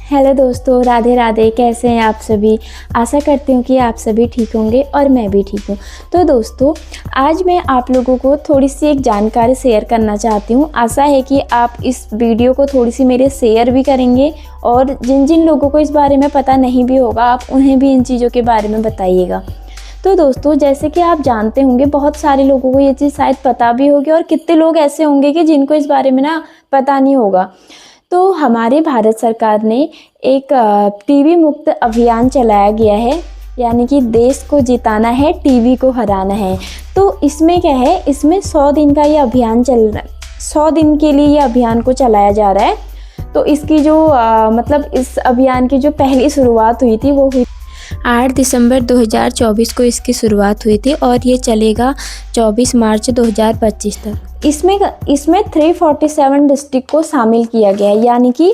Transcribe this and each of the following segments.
Hello दोस्तों, राधे राधे। कैसे हैं आप सभी। आशा करती हूँ कि आप सभी ठीक होंगे और मैं भी ठीक हूँ। तो दोस्तों, आज मैं आप लोगों को थोड़ी सी एक जानकारी शेयर करना चाहती हूँ। आशा है कि आप इस वीडियो को थोड़ी सी मेरे शेयर भी करेंगे और जिन जिन लोगों को इस बारे में पता नहीं भी होगा, आप उन्हें भी इन चीज़ों के बारे में बताइएगा। तो दोस्तों, जैसे कि आप जानते होंगे, बहुत सारे लोगों को ये चीज़ शायद पता भी होगी और कितने लोग ऐसे होंगे कि जिनको इस बारे में ना पता नहीं होगा। तो हमारे भारत सरकार ने एक टीबी मुक्त अभियान चलाया गया है, यानी कि देश को जिताना है, टीबी को हराना है। तो इसमें क्या है, इसमें 100 दिन का ये अभियान चल रहा है। 100 दिन के लिए ये अभियान को चलाया जा रहा है। तो इसकी जो मतलब इस अभियान की जो पहली शुरुआत हुई थी वो हुई 8 दिसंबर 2024 को इसकी शुरुआत हुई थी और ये चलेगा 24 मार्च 2025 तक। इसमें 347 डिस्ट्रिक्ट को शामिल किया गया है, यानी कि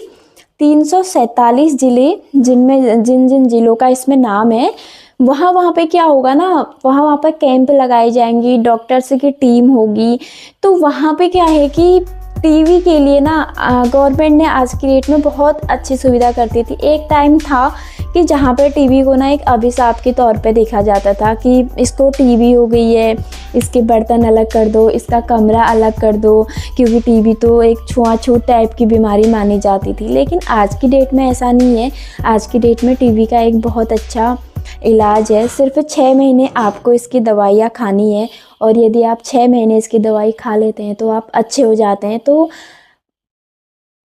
347 ज़िले, जिन जिलों का इसमें नाम है, वहाँ पे क्या होगा ना, वहाँ पर कैंप लगाए जाएंगी, डॉक्टर्स की टीम होगी। तो वहाँ पे क्या है कि टीबी के लिए ना गवर्नमेंट ने आज की डेट में बहुत अच्छी सुविधा करती थी। एक टाइम था कि जहाँ पर टीबी को ना एक अभिशाप के तौर पे देखा जाता था कि इसको टीबी हो गई है, इसके बर्तन अलग कर दो, इसका कमरा अलग कर दो, क्योंकि टीबी तो एक छुआछूत टाइप की बीमारी मानी जाती थी। लेकिन आज की डेट में ऐसा नहीं है। आज की डेट में टीबी का एक बहुत अच्छा इलाज है। सिर्फ 6 महीने आपको इसकी दवाइयाँ खानी है और यदि आप 6 महीने इसकी दवाई खा लेते हैं तो आप अच्छे हो जाते हैं। तो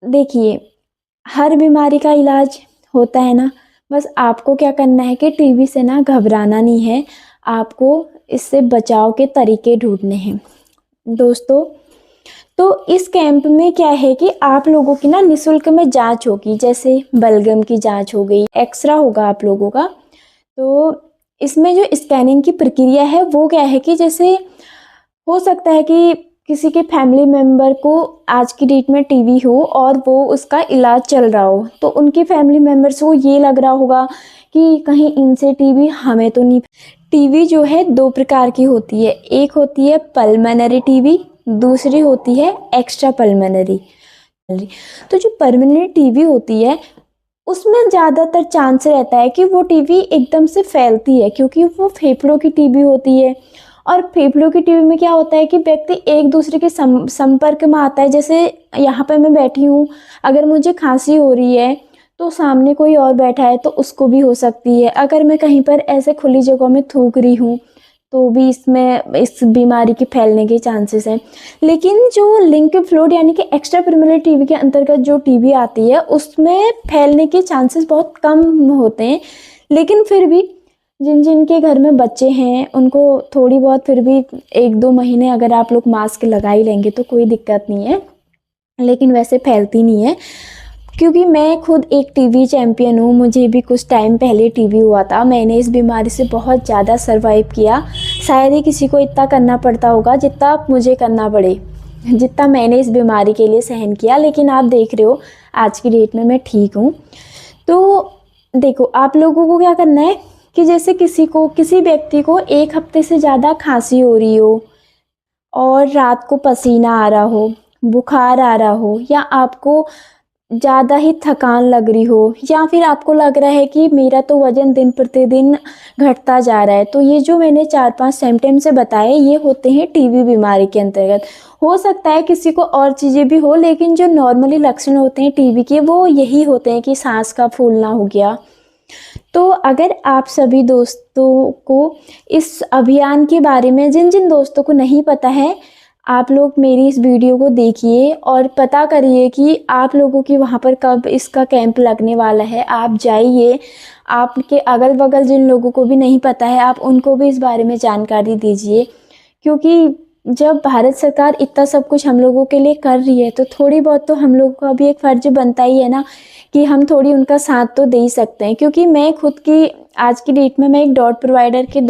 देखिए, हर बीमारी का इलाज होता है ना। बस आपको क्या करना है कि टीबी से ना घबराना नहीं है, आपको इससे बचाव के तरीके ढूंढने हैं दोस्तों। तो इस कैंप में क्या है कि आप लोगों की ना निःशुल्क में जांच होगी, जैसे बलगम की जांच हो गई, एक्सरा होगा आप लोगों का। तो इसमें जो स्कैनिंग की प्रक्रिया है वो क्या है कि जैसे हो सकता है कि किसी के फैमिली मेम्बर को आज की डेट में टीबी हो और वो उसका इलाज चल रहा हो, तो उनके फैमिली मेम्बर्स को ये लग रहा होगा कि कहीं इनसे टीबी हमें तो नहीं। टीबी जो है 2 प्रकार की होती है। एक होती है पल्मोनरी टीबी, दूसरी होती है एक्स्ट्रा पल्मोनरी। तो जो पल्मोनरी टीबी होती है उसमें ज़्यादातर चांस रहता है कि वो टीबी एकदम से फैलती है, क्योंकि वो फेफड़ों की टीबी होती है। और फेफड़ों की टीबी में क्या होता है कि व्यक्ति एक दूसरे के संपर्क में आता है। जैसे यहाँ पे मैं बैठी हूँ, अगर मुझे खांसी हो रही है तो सामने कोई और बैठा है तो उसको भी हो सकती है। अगर मैं कहीं पर ऐसे खुली जगह में थूक रही हूँ तो भी इसमें इस बीमारी के फैलने के चांसेस हैं। लेकिन जो लिंक फ्लूइड यानी कि एक्स्ट्रा पल्मोनरी टीबी के अंतर्गत जो टीबी आती है उसमें फैलने के चांसेस बहुत कम होते हैं। लेकिन फिर भी जिनके घर में बच्चे हैं उनको थोड़ी बहुत फिर भी 1-2 महीने अगर आप लोग मास्क लगा ही लेंगे तो कोई दिक्कत नहीं है, लेकिन वैसे फैलती नहीं है। क्योंकि मैं खुद एक टीबी चैम्पियन हूँ, मुझे भी कुछ टाइम पहले टीबी हुआ था। मैंने इस बीमारी से बहुत ज़्यादा सर्वाइव किया। शायद ही किसी को इतना करना पड़ता होगा जितना मुझे करना पड़े, जितना मैंने इस बीमारी के लिए सहन किया। लेकिन आप देख रहे हो आज की डेट में मैं ठीक हूँ। तो देखो, आप लोगों को क्या करना है कि जैसे किसी व्यक्ति को 1 हफ्ते से ज़्यादा खांसी हो रही हो और रात को पसीना आ रहा हो, बुखार आ रहा हो, या आपको ज़्यादा ही थकान लग रही हो, या फिर आपको लग रहा है कि मेरा तो वज़न दिन प्रतिदिन घटता जा रहा है, तो ये जो मैंने 4-5 सिम्टम्स बताए ये होते हैं टीबी बीमारी के अंतर्गत। हो सकता है किसी को और चीज़ें भी हो, लेकिन जो नॉर्मली लक्षण होते हैं टीबी के वो यही होते हैं कि सांस का फूलना हो गया। तो अगर आप सभी दोस्तों को इस अभियान के बारे में, जिन दोस्तों को नहीं पता है, आप लोग मेरी इस वीडियो को देखिए और पता करिए कि आप लोगों की वहाँ पर कब इसका कैंप लगने वाला है। आप जाइए, आपके अगल बगल जिन लोगों को भी नहीं पता है आप उनको भी इस बारे में जानकारी दीजिए। क्योंकि जब भारत सरकार इतना सब कुछ हम लोगों के लिए कर रही है तो थोड़ी बहुत तो हम लोगों का भी एक फ़र्ज बनता ही है ना कि हम थोड़ी उनका साथ तो दे ही सकते हैं। क्योंकि मैं खुद की आज की डेट में मैं एक डॉट प्रोवाइडर के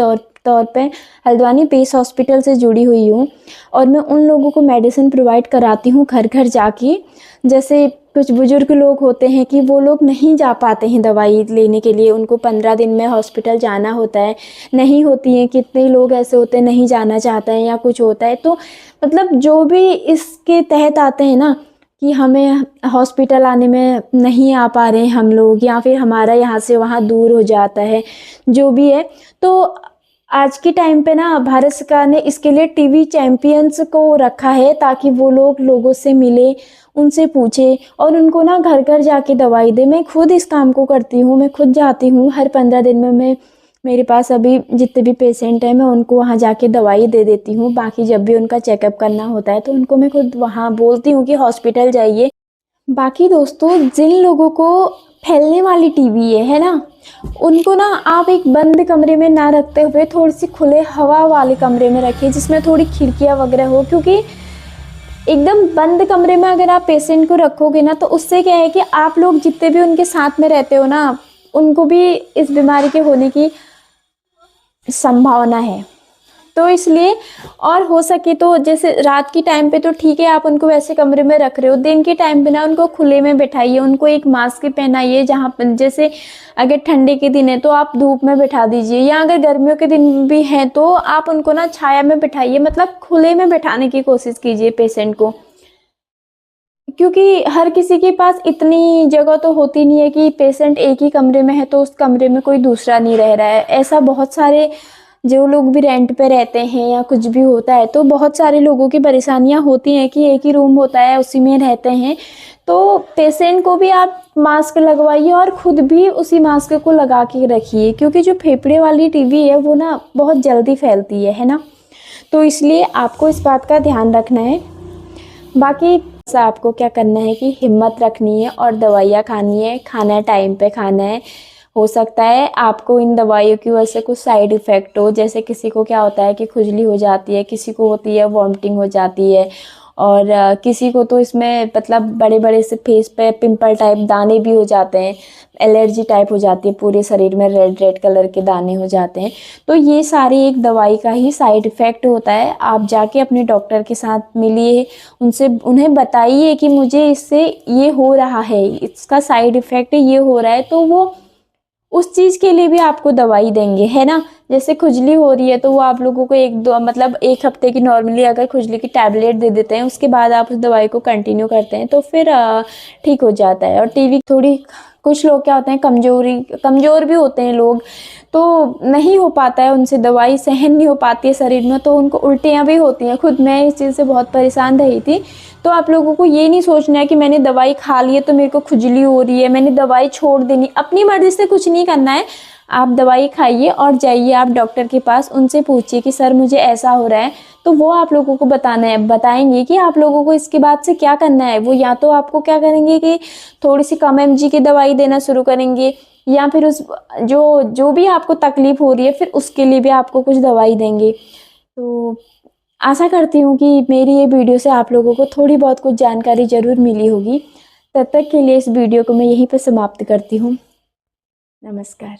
तौर पे हल्द्वानी बेस हॉस्पिटल से जुड़ी हुई हूँ और मैं उन लोगों को मेडिसिन प्रोवाइड कराती हूँ घर घर जाके। जैसे कुछ बुजुर्ग लोग होते हैं कि वो लोग नहीं जा पाते हैं दवाई लेने के लिए, उनको 15 दिन में हॉस्पिटल जाना होता है, नहीं होती हैं। कितने लोग ऐसे होते हैं नहीं जाना चाहते हैं या कुछ होता है। तो मतलब जो भी इसके तहत आते हैं ना, कि हमें हॉस्पिटल आने में नहीं आ पा रहे हैं हम लोग, या फिर हमारा यहाँ से वहाँ दूर हो जाता है, जो भी है। तो आज के टाइम पे ना भारत सरकार ने इसके लिए टीवी चैंपियंस को रखा है, ताकि वो लोग लोगों से मिले, उनसे पूछे और उनको ना घर घर जाके दवाई दे। मैं खुद इस काम को करती हूँ, मैं खुद जाती हूँ हर 15 दिन में। मैं मेरे पास अभी जितने भी पेशेंट हैं मैं उनको वहाँ जाके दवाई दे देती हूँ। बाकी जब भी उनका चेकअप करना होता है तो उनको मैं खुद वहाँ बोलती हूँ कि हॉस्पिटल जाइए। बाकी दोस्तों, जिन लोगों को फैलने वाली टीबी है ना, उनको ना आप एक बंद कमरे में ना रखते हुए थोड़ी सी खुले हवा वाले कमरे में रखिए, जिसमें थोड़ी खिड़कियाँ वगैरह हो। क्योंकि एकदम बंद कमरे में अगर आप पेशेंट को रखोगे ना, तो उससे क्या है कि आप लोग जितने भी उनके साथ में रहते हो ना, उनको भी इस बीमारी के होने की संभावना है। तो इसलिए, और हो सके तो जैसे रात की टाइम पे तो ठीक है, आप उनको वैसे कमरे में रख रहे हो, दिन के टाइम पे ना उनको खुले में बैठाइए, उनको एक मास्क पहनाइए। जहाँ जैसे अगर ठंडे के दिन है तो आप धूप में बैठा दीजिए, या अगर गर्मियों के दिन भी हैं तो आप उनको ना छाया में बैठाइए, मतलब खुले में बैठाने की कोशिश कीजिए पेशेंट को। क्योंकि हर किसी के पास इतनी जगह तो होती नहीं है कि पेशेंट एक ही कमरे में है तो उस कमरे में कोई दूसरा नहीं रह रहा है। ऐसा बहुत सारे जो लोग भी रेंट पे रहते हैं या कुछ भी होता है, तो बहुत सारे लोगों की परेशानियां होती हैं कि एक ही रूम होता है, उसी में रहते हैं। तो पेशेंट को भी आप मास्क लगवाइए और खुद भी उसी मास्क को लगा के रखिए, क्योंकि जो फेफड़े वाली टीबी है वो ना बहुत जल्दी फैलती है ना। तो इसलिए आपको इस बात का ध्यान रखना है। बाकी आपको क्या करना है कि हिम्मत रखनी है और दवाइयाँ खानी है, खाना टाइम पे खाना है। हो सकता है आपको इन दवाइयों की वजह से कुछ साइड इफ़ेक्ट हो, जैसे किसी को क्या होता है कि खुजली हो जाती है, किसी को होती है वॉमिटिंग हो जाती है, और किसी को तो इसमें मतलब बड़े बड़े से फेस पे पिंपल टाइप दाने भी हो जाते हैं, एलर्जी टाइप हो जाती है, पूरे शरीर में रेड रेड कलर के दाने हो जाते हैं। तो ये सारी एक दवाई का ही साइड इफ़ेक्ट होता है। आप जाके अपने डॉक्टर के साथ मिलिए, उनसे उन्हें बताइए कि मुझे इससे ये हो रहा है, इसका साइड इफ़ेक्ट ये हो रहा है, तो वो उस चीज़ के लिए भी आपको दवाई देंगे, है ना। जैसे खुजली हो रही है तो वो आप लोगों को एक दो मतलब 1 हफ्ते की नॉर्मली अगर खुजली की टैबलेट दे देते हैं, उसके बाद आप उस दवाई को कंटिन्यू करते हैं तो फिर ठीक हो जाता है। और टीबी थोड़ी, कुछ लोग क्या होते हैं कमज़ोर भी होते हैं लोग, तो नहीं हो पाता है उनसे, दवाई सहन नहीं हो पाती है शरीर में, तो उनको उल्टियाँ भी होती हैं। खुद मैं इस चीज़ से बहुत परेशान रही थी। तो आप लोगों को ये नहीं सोचना है कि मैंने दवाई खा ली है तो मेरे को खुजली हो रही है, मैंने दवाई छोड़ देनी। अपनी मर्ज़ी से कुछ नहीं करना है। आप दवाई खाइए और जाइए आप डॉक्टर के पास, उनसे पूछिए कि सर मुझे ऐसा हो रहा है, तो वो आप लोगों को बताएंगे कि आप लोगों को इसके बाद से क्या करना है। वो या तो आपको क्या करेंगे कि थोड़ी सी कम mg की दवाई देना शुरू करेंगे, या फिर उस जो भी आपको तकलीफ़ हो रही है फिर उसके लिए भी आपको कुछ दवाई देंगे। तो आशा करती हूँ कि मेरी ये वीडियो से आप लोगों को थोड़ी बहुत कुछ जानकारी ज़रूर मिली होगी। तब तक के लिए इस वीडियो को मैं यहीं पर समाप्त करती हूँ। नमस्कार।